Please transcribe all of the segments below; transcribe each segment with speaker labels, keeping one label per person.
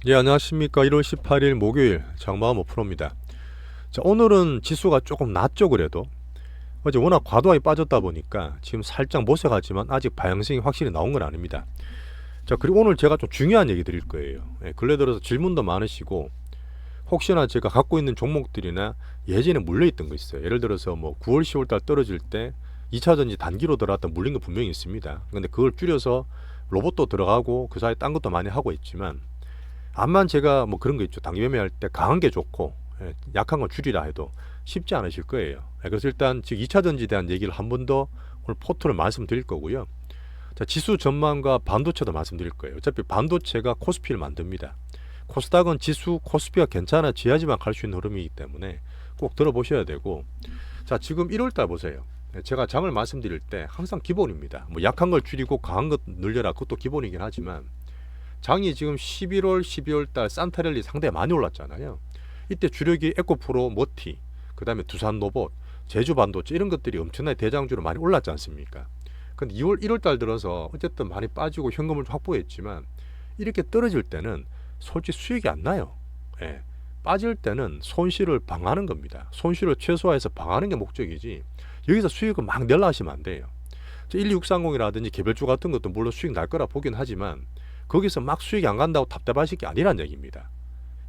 Speaker 1: 예, 안녕하십니까. 1월 18일 목요일 장마음 5%입니다. 자, 오늘은 지수가 조금 낮죠, 그래도. 어제 워낙 과도하게 빠졌다 보니까 지금 살짝 모색하지만 아직 방향성이 확실히 나온 건 아닙니다. 자, 그리고 오늘 제가 좀 중요한 얘기 드릴 거예요. 예, 근래 들어서 질문도 많으시고, 혹시나 제가 갖고 있는 종목들이나 예전에 물려있던 거 있어요. 예를 들어서 뭐 9월, 10월 달 떨어질 때 2차전지 단기로 들어갔다 물린 거 분명히 있습니다. 근데 그걸 줄여서 로봇도 들어가고 그 사이에 딴 것도 많이 하고 있지만, 암만 제가 뭐 그런 거 있죠. 단기 매매할 때 강한 게 좋고, 약한 건 줄이라 해도 쉽지 않으실 거예요. 그래서 일단 즉 2차 전지에 대한 얘기를 한 번 더 오늘 포트를 말씀드릴 거고요. 자, 지수 전망과 반도체도 말씀드릴 거예요. 어차피 반도체가 코스피를 만듭니다. 코스닥은 지수 코스피가 괜찮아져야지만 갈 수 있는 흐름이기 때문에 꼭 들어보셔야 되고, 자, 지금 1월 달 보세요. 제가 장을 말씀드릴 때 항상 기본입니다. 뭐 약한 걸 줄이고 강한 것 늘려라, 그것도 기본이긴 하지만 장이 지금 11월, 12월 달 산타랠리 상당히 많이 올랐잖아요. 이때 주력이 에코프로, 모티, 그 다음에 두산로봇, 제주반도체 이런 것들이 엄청나게 대장주로 많이 올랐지 않습니까? 근데 2월, 1월 달 들어서 어쨌든 많이 빠지고 현금을 확보했지만 이렇게 떨어질 때는 솔직히 수익이 안 나요. 예. 빠질 때는 손실을 방어하는 겁니다. 손실을 최소화해서 방어하는 게 목적이지 여기서 수익을 막 내려 하시면 안 돼요. 12630이라든지 개별주 같은 것도 물론 수익 날 거라 보긴 하지만 거기서 막 수익이 안 간다고 답답하실 게 아니란 얘기입니다.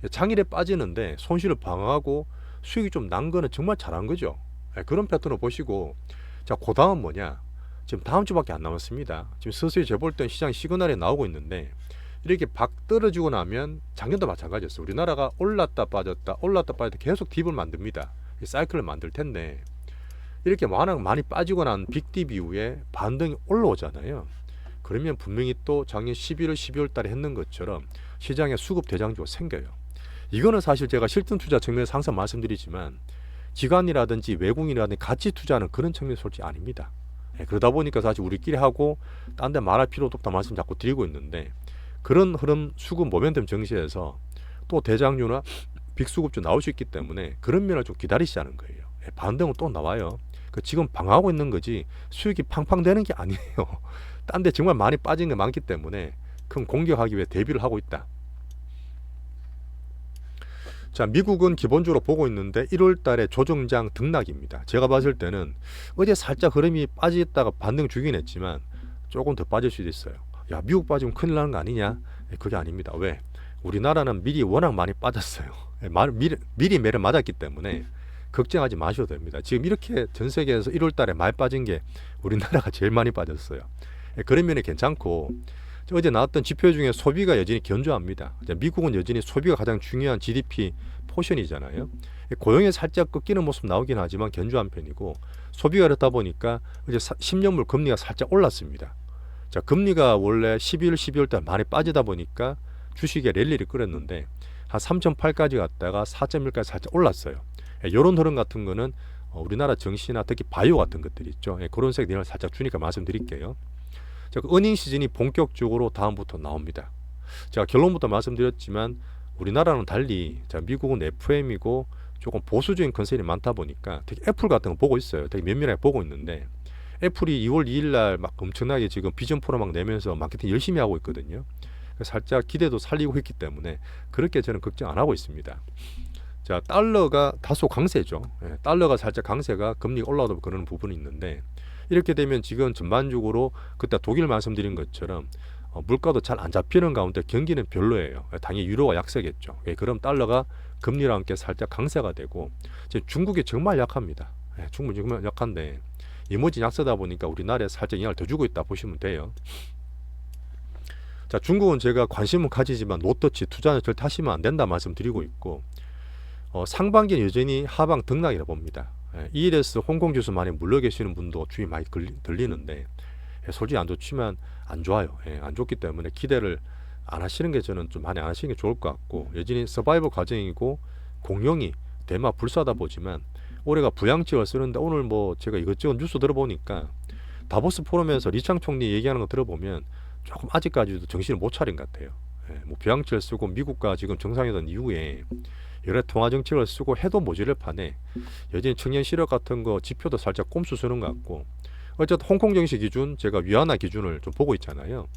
Speaker 1: 장일에 빠지는데 손실을 방어하고 수익이 좀 난 거는 정말 잘한 거죠. 그런 패턴을 보시고, 자, 그 다음 뭐냐? 지금 다음 주밖에 안 남았습니다. 지금 서서히 재볼 땐 시장 시그널이 나오고 있는데 이렇게 박 떨어지고 나면 작년도 마찬가지였어요. 우리나라가 올랐다 빠졌다 올랐다 빠졌다 계속 딥을 만듭니다. 사이클을 만들 텐데 이렇게 워낙 많이 빠지고 난 빅딥 이후에 반등이 올라오잖아요. 그러면 분명히 또 작년 11월, 12월 달에 했는 것처럼 시장에 수급 대장주가 생겨요. 이거는 사실 제가 실전 투자 측면에서 항상 말씀드리지만 기관이라든지 외국인이라든지 같이 투자하는 그런 측면이 솔직히 아닙니다. 그러다 보니까 사실 우리끼리 하고 딴 데 말할 필요도 없다 말씀 자꾸 드리고 있는데, 그런 흐름 수급 모멘텀 정시에서 또 대장주나 빅수급주 나올 수 있기 때문에 그런 면을 좀 기다리시자는 거예요. 반등은 또 나와요. 지금 방어하고 있는 거지 수익이 팡팡 되는 게 아니에요. 딴 데 정말 많이 빠진 게 많기 때문에 큰 공격하기 위해 대비를 하고 있다. 자, 미국은 기본적으로 보고 있는데 1월 달에 조정장 등락입니다. 제가 봤을 때는 어제 살짝 흐름이 빠졌다가 반등 주긴 했지만 조금 더 빠질 수도 있어요. 야, 미국 빠지면 큰일 나는 거 아니냐? 그게 아닙니다. 왜? 우리나라는 미리 워낙 많이 빠졌어요. 미리 매를 맞았기 때문에 걱정하지 마셔도 됩니다. 지금 이렇게 전 세계에서 1월 달에 많이 빠진 게 우리나라가 제일 많이 빠졌어요. 그런 면이 괜찮고, 어제 나왔던 지표 중에 소비가 여전히 견조합니다. 미국은 여전히 소비가 가장 중요한 GDP 포션이잖아요. 고용이 살짝 꺾이는 모습 나오긴 하지만 견조한 편이고, 소비가 그렇다 보니까 어제 10년물 금리가 살짝 올랐습니다. 자, 금리가 원래 11월, 12월 달 많이 빠지다 보니까 주식에 랠리를 끌었는데 한 3.8까지 갔다가 4.1까지 살짝 올랐어요. 이런 흐름 같은 거는 우리나라 정시나 특히 바이오 같은 것들이 있죠. 그런 시그널을 살짝 주니까 말씀드릴게요. 자, 어닝 시즌이 본격적으로 다음부터 나옵니다. 제가 결론부터 말씀드렸지만 우리나라는 달리, 자, 미국은 FM이고 조금 보수적인 컨셉이 많다 보니까 특히 애플 같은 거 보고 있어요. 되게 면밀하게 보고 있는데 애플이 2월 2일 날 막 엄청나게 지금 비전 프로 막 내면서 마케팅 열심히 하고 있거든요. 살짝 기대도 살리고 있기 때문에 그렇게 저는 걱정 안 하고 있습니다. 자, 달러가 다소 강세죠. 달러가 살짝 강세가 금리가 올라오다 그러는 부분이 있는데, 이렇게 되면 지금 전반적으로 그때 독일 말씀드린 것처럼 물가도 잘 안 잡히는 가운데 경기는 별로예요. 당연히 유로가 약세겠죠. 그럼 달러가 금리랑 함께 살짝 강세가 되고, 지금 중국이 정말 약합니다. 중국이 정말 약한데 이모진 약세다 보니까 우리나라에 살짝 영향을 더 주고 있다 보시면 돼요. 자, 중국은 제가 관심은 가지지만 노터치 투자는 절대 하시면 안 된다 말씀드리고 있고, 상반기는 여전히 하방 등락이라 봅니다. ELS 홍콩 지수 많이 물러 계시는 분도 주의 많이 들리는데 솔직히 안 좋지만 안 좋아요. 안 좋기 때문에 기대를 안 하시는 게 저는 좀 많이 안 하시는 게 좋을 것 같고, 여전히 서바이벌 과정이고 공룡이 대마 불사다 보지만 올해가 부양치를 쓰는데, 오늘 뭐 제가 이것저것 뉴스 들어보니까 다보스 포럼에서 리창 총리 얘기하는 거 들어보면 조금 아직까지도 정신을 못 차린 것 같아요. 뭐 부양치를 쓰고 미국과 지금 정상회담 이후에 여러 통화 정책을 쓰고 해도 모자랄 판에 여전히 청년 실업 같은 거 지표도 살짝 꼼수 쓰는 것 같고, 어쨌든 홍콩 증시 기준 제가 위안화 기준을 좀 보고 있잖아요.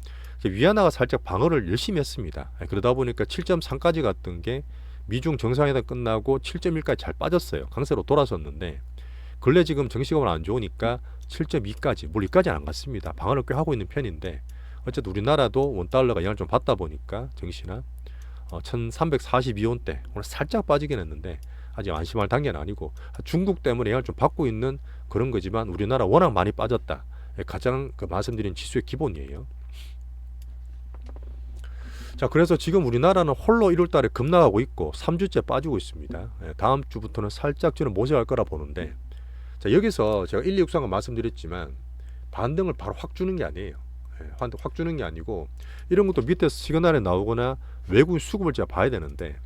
Speaker 1: 위안화가 살짝 방어를 열심히 했습니다. 그러다 보니까 7.3까지 갔던 게 미중 정상회담 끝나고 7.1까지 잘 빠졌어요. 강세로 돌아섰는데 근래 지금 정시가 안 좋으니까 7.2까지, 물론 이까지는 안 갔습니다. 방어를 꽤 하고 있는 편인데 어쨌든 우리나라도 원달러가 영향을 좀 받다 보니까 정시나 1342원대 오늘 살짝 빠지긴 했는데 아직 안심할 단계는 아니고 중국 때문에 영향을 좀 받고 있는 그런 거지만 우리나라 워낙 많이 빠졌다. 가장 말씀드린 지수의 기본이에요. 자, 그래서 지금 우리나라는 홀로 1월 달에 급락하고 있고 3주째 빠지고 있습니다. 다음 주부터는 살짝 저는 모색할 거라 보는데 자, 여기서 제가 1, 2, 6, 3과 말씀드렸지만 반등을 바로 확 주는 게 아니에요. 확 주는 게 아니고 이런 것도 밑에서 시그널에 나오거나 외국인 수급을 제가 봐야 되는데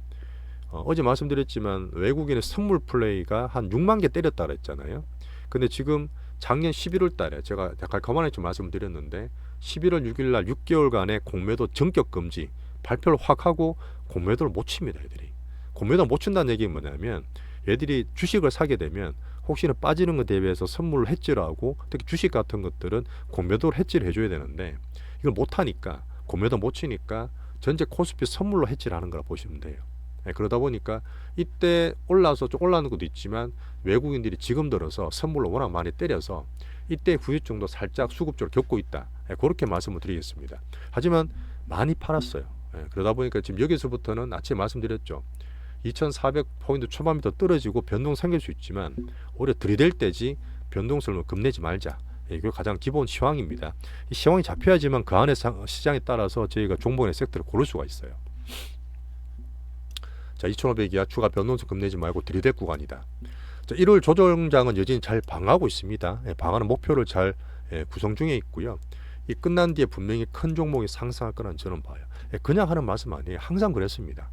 Speaker 1: 어제 말씀드렸지만 외국인의 선물 플레이가 한 6만 개 때렸다 그랬잖아요. 근데 지금 작년 11월 달에 제가 약간 거만하게 좀 말씀을 드렸는데 11월 6일 날 6개월간의 공매도 전격 금지 발표를 확 하고 공매도를 못 칩니다. 애들이. 공매도 못 친다는 얘기는 뭐냐면 얘들이 주식을 사게 되면 혹시나 빠지는 것 대비해서 선물을 해지를 하고 특히 주식 같은 것들은 공매도를 해지를 해줘야 되는데 이걸 못하니까 공매도 못 치니까 전체 코스피 선물로 해지를 하는 거라 보시면 돼요. 그러다 보니까 이때 올라서 좀 올라가는 것도 있지만 외국인들이 지금 들어서 선물로 워낙 많이 때려서 이때 후유증도 살짝 수급적으로 겪고 있다. 그렇게 말씀을 드리겠습니다. 하지만 많이 팔았어요. 그러다 보니까 지금 여기서부터는 아침에 말씀드렸죠. 2400포인트 초반부터 떨어지고 변동 생길 수 있지만 오히려 들이댈 때지 변동성을 겁내지 말자. 이게 가장 기본 시황입니다. 이 시황이 잡혀야지만 그 안에 시장에 따라서 저희가 종목의 섹터를 고를 수가 있어요. 자, 2500이야 추가 변동성 겁내지 말고 들이댈 구간이다. 자, 1월 조정장은 여전히 잘 방어하고 있습니다. 방어하는 목표를 잘 구성 중에 있고요. 이 끝난 뒤에 분명히 큰 종목이 상승할 거라는 저는 봐요. 그냥 하는 말씀 아니에요. 항상 그랬습니다.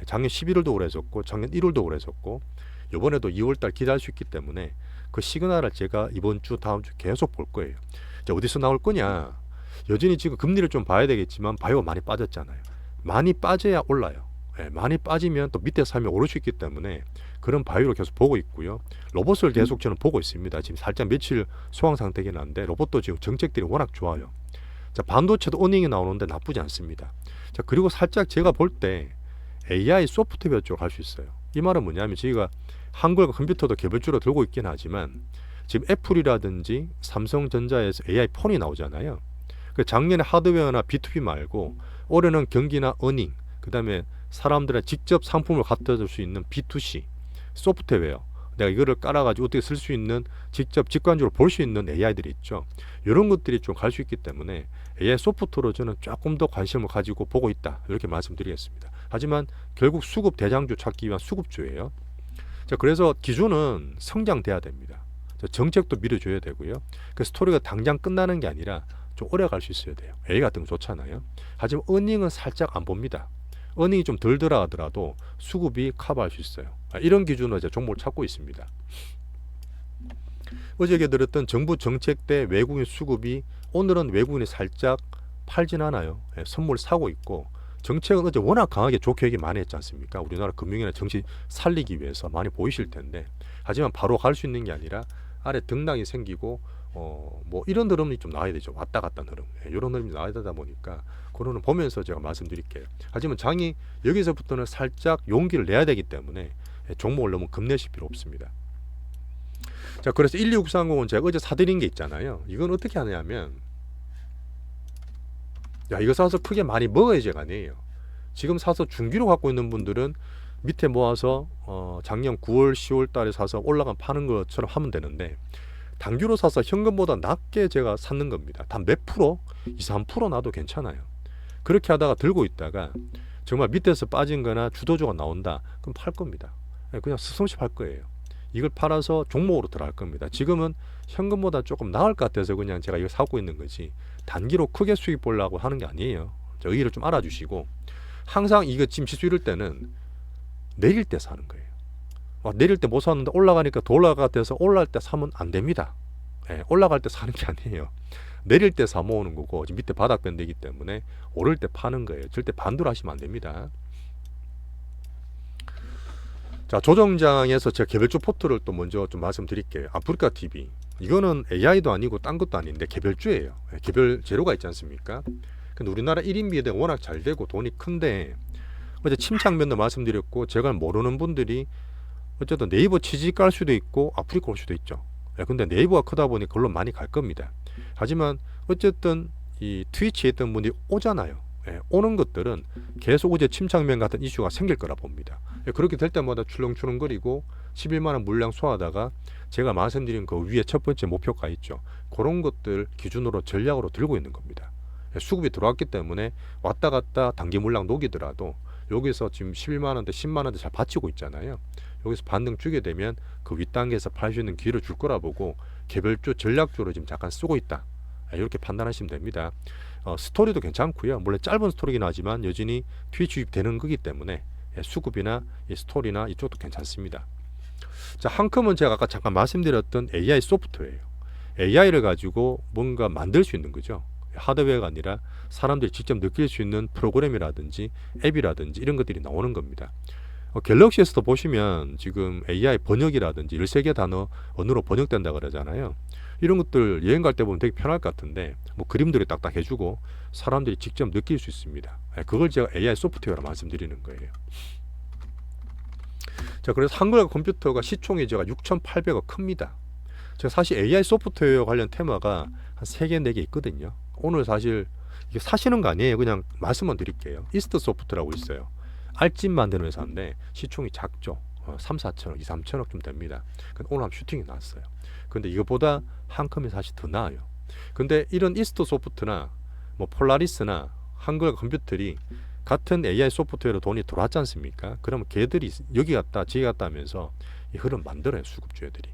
Speaker 1: 작년 11월도 그랬었고 작년 1월도 그랬었고 이번에도 2월달 기대할 수 있기 때문에 그 시그널을 제가 이번 주 다음 주 계속 볼 거예요. 자, 어디서 나올 거냐. 여전히 지금 금리를 좀 봐야 되겠지만 바이오가 많이 빠졌잖아요. 많이 빠져야 올라요. 많이 빠지면 또 밑에 살면 오를 수 있기 때문에 그런 바이오를 계속 보고 있고요. 로봇을 계속 저는 보고 있습니다. 지금 살짝 며칠 소강 상태긴 한데 로봇도 지금 정책들이 워낙 좋아요. 자, 반도체도 어닝이 나오는데 나쁘지 않습니다. 자, 그리고 살짝 제가 볼 때 AI 소프트웨어 쪽으로 갈 수 있어요. 이 말은 뭐냐면 저희가 한글과 컴퓨터도 개별적으로 들고 있긴 하지만 지금 애플이라든지 삼성전자에서 AI 폰이 나오잖아요. 그 작년에 하드웨어나 B2B 말고 올해는 경기나 어닝 그 다음에 사람들의 직접 상품을 갖다 줄 수 있는 B2C 소프트웨어 내가 이거를 깔아가지고 어떻게 쓸 수 있는 직접 직관적으로 볼 수 있는 AI들이 있죠. 이런 것들이 좀 갈 수 있기 때문에 AI 소프트로 저는 조금 더 관심을 가지고 보고 있다 이렇게 말씀드리겠습니다. 하지만 결국 수급 대장주 찾기 위한 수급주예요. 자, 그래서 기준은 성장돼야 됩니다. 자, 정책도 밀어줘야 되고요. 그 스토리가 당장 끝나는 게 아니라 좀 오래 갈 수 있어야 돼요. A 같은 거 좋잖아요. 하지만 어닝은 살짝 안 봅니다. 어닝이 좀 덜 들어가더라도 수급이 커버할 수 있어요. 이런 기준으로 이제 종목을 찾고 있습니다. 어제 얘기드렸던 정부 정책 때 외국인 수급이 오늘은 외국인이 살짝 팔진 않아요. 선물 사고 있고 정책은 어제 워낙 강하게 좋게 얘기 많이 했지 않습니까? 우리나라 금융이나 정치 살리기 위해서 많이 보이실 텐데 하지만 바로 갈 수 있는 게 아니라 아래 등락이 생기고 뭐 이런 흐름이 좀 나와야 되죠. 왔다 갔다 흐름. 이런 흐름이 나와야 되다 보니까 그거는 보면서 제가 말씀드릴게요. 하지만 장이 여기서부터는 살짝 용기를 내야 되기 때문에 종목을 너무 겁내실 필요 없습니다. 자, 그래서 12630은 제가 어제 사드린 게 있잖아요. 이건 어떻게 하냐면 야, 이거 사서 크게 많이 먹어야지가 아니에요. 지금 사서 중기로 갖고 있는 분들은 밑에 모아서 작년 9월 10월 달에 사서 올라간 파는 것처럼 하면 되는데 단기로 사서 현금보다 낮게 제가 샀는 겁니다. 단 몇 프로? 2, 3% 나도 괜찮아요. 그렇게 하다가 들고 있다가 정말 밑에서 빠진 거나 주도주가 나온다. 그럼 팔 겁니다. 그냥 스스럼없이 팔 거예요. 이걸 팔아서 종목으로 들어갈 겁니다. 지금은 현금보다 조금 나을 것 같아서 그냥 제가 이거 사고 있는 거지 단기로 크게 수익 보려고 하는 게 아니에요. 여기를 좀 알아주시고 항상 이거 지금 지수 이럴 때는 내릴 때 사는 거예요. 내릴 때 못 샀는데 올라가니까 더 올라갈 것 같아서 올라갈 때 사면 안 됩니다. 올라갈 때 사는 게 아니에요. 내릴 때 사 모으는 거고 지금 밑에 바닥 변되기 때문에 오를 때 파는 거예요. 절대 반대로 하시면 안 됩니다. 자, 조정장에서 제가 개별적 포트를 또 먼저 좀 말씀드릴게요. 아프리카 TV. 이거는 AI도 아니고 딴 것도 아닌데 개별주예요. 개별 재료가 있지 않습니까? 근데 우리나라 1인 비대가 워낙 잘 되고 돈이 큰데 어제 침착면도 말씀드렸고 제가 모르는 분들이 어쨌든 네이버 취직 갈 수도 있고 아프리카 올 수도 있죠. 근데 네이버가 크다 보니 그걸로 많이 갈 겁니다. 하지만 어쨌든 이 트위치에 있던 분들이 오잖아요. 오는 것들은 계속 어제 침착면 같은 이슈가 생길 거라 봅니다. 그렇게 될 때마다 출렁출렁거리고 11만 원 물량 소화하다가 제가 말씀드린 그 위에 첫 번째 목표가 있죠. 그런 것들 기준으로 전략으로 들고 있는 겁니다. 수급이 들어왔기 때문에 왔다 갔다 단기 물량 녹이더라도 여기서 지금 11만 원대 10만 원대 잘 받치고 있잖아요. 여기서 반등 주게 되면 그 윗단계에서 팔 수 있는 기회를 줄 거라 보고 개별주 전략주로 지금 잠깐 쓰고 있다. 이렇게 판단하시면 됩니다. 스토리도 괜찮고요. 물론 짧은 스토리긴 하지만 여전히 트위치 유입되는 거기 때문에 수급이나 이 스토리나 이쪽도 괜찮습니다. 자, 한컴은 제가 아까 잠깐 말씀드렸던 AI 소프트웨어예요. AI를 가지고 뭔가 만들 수 있는 거죠. 하드웨어가 아니라 사람들이 직접 느낄 수 있는 프로그램이라든지 앱이라든지 이런 것들이 나오는 겁니다. 갤럭시에서도 보시면 지금 AI 번역이라든지 13개 단어 언어로 번역된다 그러잖아요. 이런 것들 여행 갈 때 보면 되게 편할 것 같은데 뭐 그림들이 딱딱 해주고 사람들이 직접 느낄 수 있습니다. 그걸 제가 AI 소프트웨어로 말씀드리는 거예요. 자, 그래서 한글과 컴퓨터가 시총이 제가 6,800억 큽니다. 제가 사실 AI 소프트웨어 관련 테마가 한 3개, 4개 있거든요. 오늘 사실 이게 사시는 거 아니에요. 그냥 말씀만 드릴게요. 이스트 소프트라고 있어요. 알집 만드는 회사인데 시총이 작죠. 3, 4천억, 2, 3천억 좀 됩니다. 오늘 한번 슈팅이 나왔어요. 근데 이거보다 한컴이 사실 더 나아요. 근데 이런 이스트 소프트나 뭐 폴라리스나 한글과 컴퓨터들이 같은 AI 소프트웨어로 돈이 들어왔지 않습니까? 그러면 걔들이 여기 갔다 저기 갔다 하면서 이 흐름 만들어요. 수급주애들이.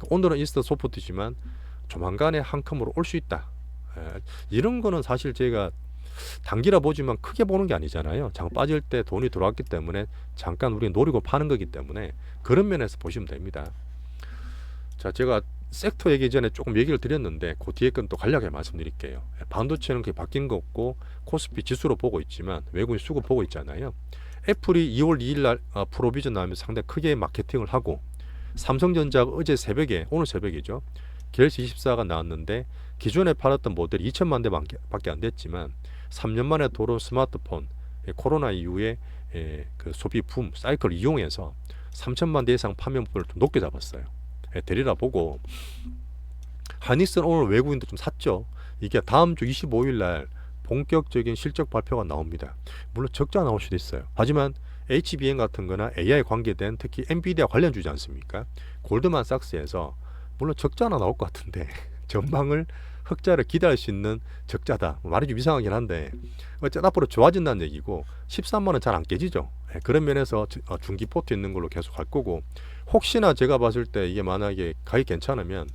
Speaker 1: 오늘은 이스트 소프트지만 조만간에 한컴으로 올 수 있다. 이런 거는 사실 제가 단기라 보지만 크게 보는 게 아니잖아요. 장 빠질 때 돈이 들어왔기 때문에 잠깐 우리 노리고 파는 거기 때문에 그런 면에서 보시면 됩니다. 자, 제가 섹터 얘기 전에 조금 얘기를 드렸는데 그 뒤에 건 또 간략하게 말씀드릴게요. 반도체는 그게 바뀐 거 없고 코스피 지수로 보고 있지만 외국인 수급 보고 있잖아요. 애플이 2월 2일 날 프로비전 나오면서 상당히 크게 마케팅을 하고 삼성전자가 어제 새벽에 오늘 새벽이죠. 갤럭시 24가 나왔는데 기존에 팔았던 모델이 2천만 대밖에 안 됐지만 3년 만에 돌아온 스마트폰 코로나 이후에 그 소비 붐 사이클을 이용해서 3천만 대 이상 판매 목표를 좀 높게 잡았어요. 되리라 보고 하닉스는 오늘 외국인도 좀 샀죠. 이게 다음 주 25일 날 본격적인 실적 발표가 나옵니다. 물론 적자 나올 수도 있어요. 하지만 HBM 같은 거나 AI 관계된 특히 엔비디아 관련주지 않습니까? 골드만삭스에서 물론 적자나 나올 것 같은데 전망을 흑자를 기대할 수 있는 적자다. 말이 좀 이상하긴 한데 어쨌든 앞으로 좋아진다는 얘기고 13만 원 잘 안 깨지죠. 그런 면에서 중기 포트 있는 걸로 계속 갈 거고 혹시나 제가 봤을 때 이게 만약에 가격이 괜찮으면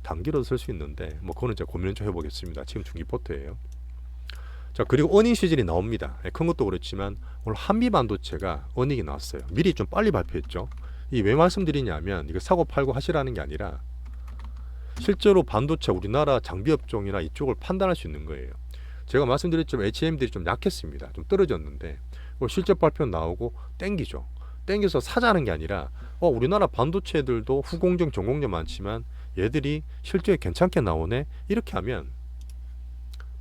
Speaker 1: 단기로 쓸 수 있는데 뭐 그거는 제가 고민을 좀 해보겠습니다. 지금 중기 포트예요. 자, 그리고 어닝 시즌이 나옵니다. 큰 것도 그렇지만 오늘 한미반도체가 어닝이 나왔어요. 미리 좀 빨리 발표했죠. 이 왜 말씀드리냐면 이거 사고 팔고 하시라는 게 아니라 실제로 반도체 우리나라 장비업종이나 이쪽을 판단할 수 있는 거예요. 제가 말씀드렸지만 HM들이 좀 약했습니다. 좀 떨어졌는데 실적 발표 나오고 땡기죠. 땡겨서 사자는 게 아니라 우리나라 반도체들도 후공정 전공정 많지만 얘들이 실적이 괜찮게 나오네. 이렇게 하면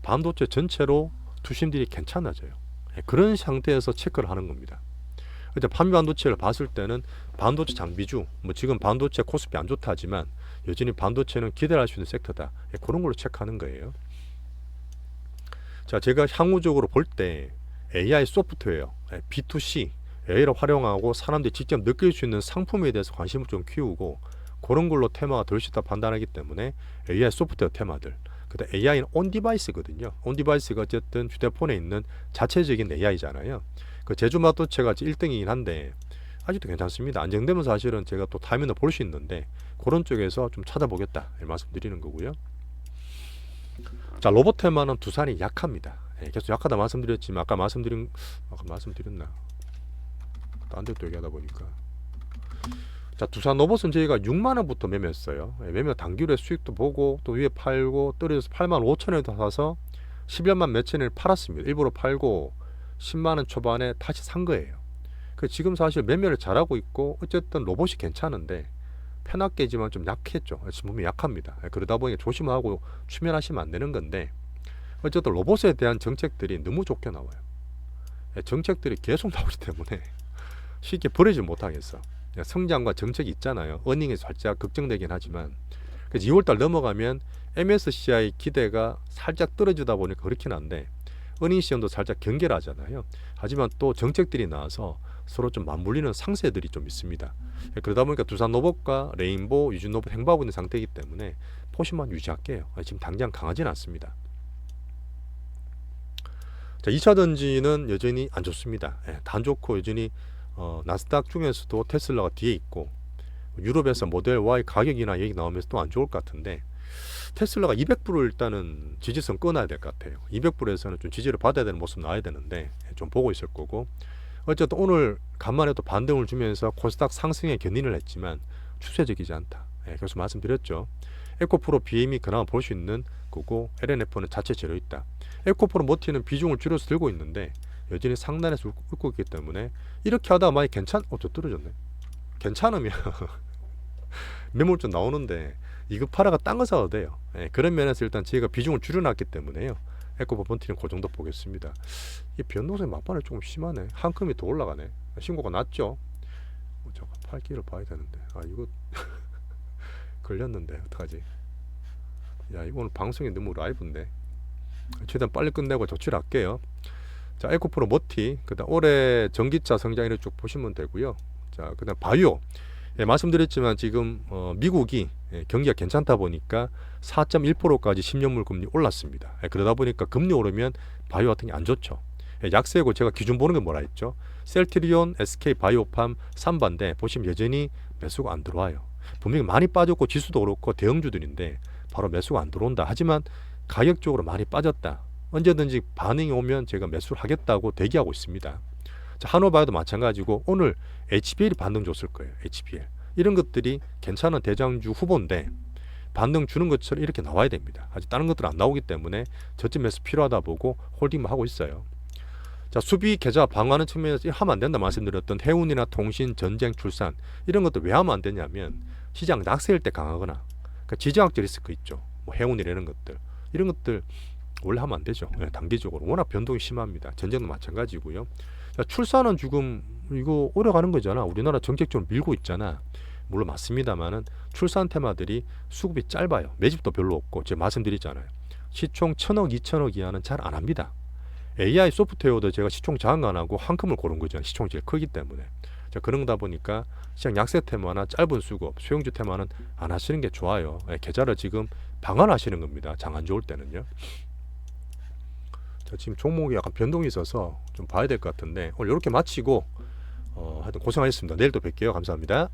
Speaker 1: 반도체 전체로 투심들이 괜찮아져요. 그런 상태에서 체크를 하는 겁니다. 근데 반도체를 봤을 때는 반도체 장비주, 뭐 지금 반도체 코스피 안 좋다 하지만 여전히 반도체는 기대할 수 있는 섹터다. 그런 걸로 체크하는 거예요. 자, 제가 향후적으로 볼 때 AI 소프트웨어, B2C, AI를 활용하고 사람들이 직접 느낄 수 있는 상품에 대해서 관심을 좀 키우고 그런 걸로 테마가 될 수 있다 판단하기 때문에 AI 소프트웨어 테마들. 그다음 AI는 온 디바이스거든요. 온 디바이스가 어쨌든 휴대폰에 있는 자체적인 AI잖아요. 그 제주 반도체가 1등이긴 한데 아직도 괜찮습니다. 안정되면 사실은 제가 또 타이밍을 볼 수 있는데 그런 쪽에서 좀 찾아보겠다 말씀드리는 거고요. 자, 로봇 테마는 두산이 약합니다. 계속 약하다 말씀드렸지만 아까 말씀드렸나? 딴 데또 얘기하다 보니까 자, 두산 로봇은 저희가 6만원부터 매매했어요. 매매 단기로 수익도 보고 또 위에 팔고 떨어져서 8만 5천원에 사서 11만 몇천원을 팔았습니다. 일부러 팔고 10만원 초반에 다시 산 거예요. 지금 사실 매매를 잘하고 있고 어쨌든 로봇이 괜찮은데 편합계지만 좀 약했죠. 지금 보면 약합니다. 그러다 보니 조심하고 추면하시면 안 되는 건데 어쨌든 로봇에 대한 정책들이 너무 좋게 나와요. 정책들이 계속 나오기 때문에 쉽게 버리지 못하겠어. 성장과 정책이 있잖아요. 어닝이 살짝 걱정되긴 하지만 그래서 2월달 넘어가면 MSCI 기대가 살짝 떨어지다 보니까 그렇긴 한데 어닝 시험도 살짝 경계를 하잖아요. 하지만 또 정책들이 나와서 서로 좀 맞물리는 상세들이 좀 있습니다. 그러다 보니까 두산로봇과 레인보우, 유진로봇 행보하고 있는 상태이기 때문에 포심만 유지할게요. 지금 당장 강하지는 않습니다. 자, 2차 전지는 여전히 안 좋습니다. 안 좋고 여전히 나스닥 중에서도 테슬라가 뒤에 있고 유럽에서 모델 Y 가격이나 얘기 나오면서 또 안 좋을 것 같은데 테슬라가 200불을 일단은 지지선 끊어야 될 것 같아요. 200불에서는 좀 지지를 받아야 되는 모습 나와야 되는데 좀 보고 있을 거고 어쨌든 오늘 간만에 또 반등을 주면서 코스닥 상승에 견인을 했지만 추세적이지 않다. 계속 말씀드렸죠. 에코프로 BM이 그나마 볼 수 있는 거고 LNF는 자체 재료 있다. 에코프로 모티는 비중을 줄여서 들고 있는데 여전히 상단에서 웃고 있기 때문에 이렇게 하다가 많이 또 떨어졌네. 괜찮으면 매물 좀 나오는데 이거 팔아가 딴 거 사도 돼요. 그런 면에서 일단 저희가 비중을 줄여놨기 때문에요. 에코프 본티는 그 정도 보겠습니다. 이 변동성이 막판에 조금 심하네. 한 큼이 더 올라가네. 신고가 낮죠. 잠깐 팔기를 봐야 되는데 이거 걸렸는데 어떡하지? 야, 이거 오늘 방송이 너무 라이브인데 최대한 빨리 끝내고 조치할게요. 자, 에코프로 모티, 그다음 올해 전기차 성장률을 쭉 보시면 되고요. 자, 그다음 바이오. 말씀드렸지만 지금 미국이 경기가 괜찮다 보니까 4.1%까지 10년물 금리 올랐습니다. 그러다 보니까 금리 오르면 바이오 같은 게 안 좋죠. 약세고 제가 기준 보는 게 뭐라 했죠? 셀트리온, SK 바이오팜, 삼반데 보시면 여전히 매수가 안 들어와요. 분명히 많이 빠졌고 지수도 그렇고 대형주들인데 바로 매수가 안 들어온다. 하지만 가격적으로 많이 빠졌다. 언제든지 반응이 오면 제가 매수를 하겠다고 대기하고 있습니다. 자, 한호바이오도 마찬가지고 오늘 HBL이 반등 줬을 거예요. HBL. 이런 것들이 괜찮은 대장주 후보인데 반등 주는 것처럼 이렇게 나와야 됩니다. 아직 다른 것들은 안 나오기 때문에 저점에서 필요하다 보고 홀딩만 하고 있어요. 자, 수비 계좌 방어하는 측면에서 하면 안 된다 말씀드렸던 해운이나 통신, 전쟁, 출산 이런 것도 왜 하면 안 되냐면 시장 낙세일 때 강하거나 그러니까 지정학적 리스크 있죠. 뭐 해운이라는 것들 이런 것들 원래 하면 안 되죠. 단기적으로 워낙 변동이 심합니다. 전쟁도 마찬가지고요. 자, 출산은 지금 이거 오래가는 거잖아. 우리나라 정책적으로 밀고 있잖아. 물론 맞습니다만은 출산 테마들이 수급이 짧아요. 매집도 별로 없고 제가 말씀드렸잖아요. 시총 1000억, 2000억 이하는 잘 안 합니다. AI 소프트웨어도 제가 시총 장악 안 하고 한 큼을 고른 거죠. 시총이 제일 크기 때문에. 자, 그런다 보니까 시장 약세 테마나 짧은 수급, 소형주 테마는 안 하시는 게 좋아요. 계좌를 지금 방어하시는 겁니다. 장 안 좋을 때는요. 자, 지금 종목이 약간 변동이 있어서 좀 봐야 될 것 같은데 오늘 이렇게 마치고 하여튼 고생하셨습니다. 내일 또 뵐게요. 감사합니다.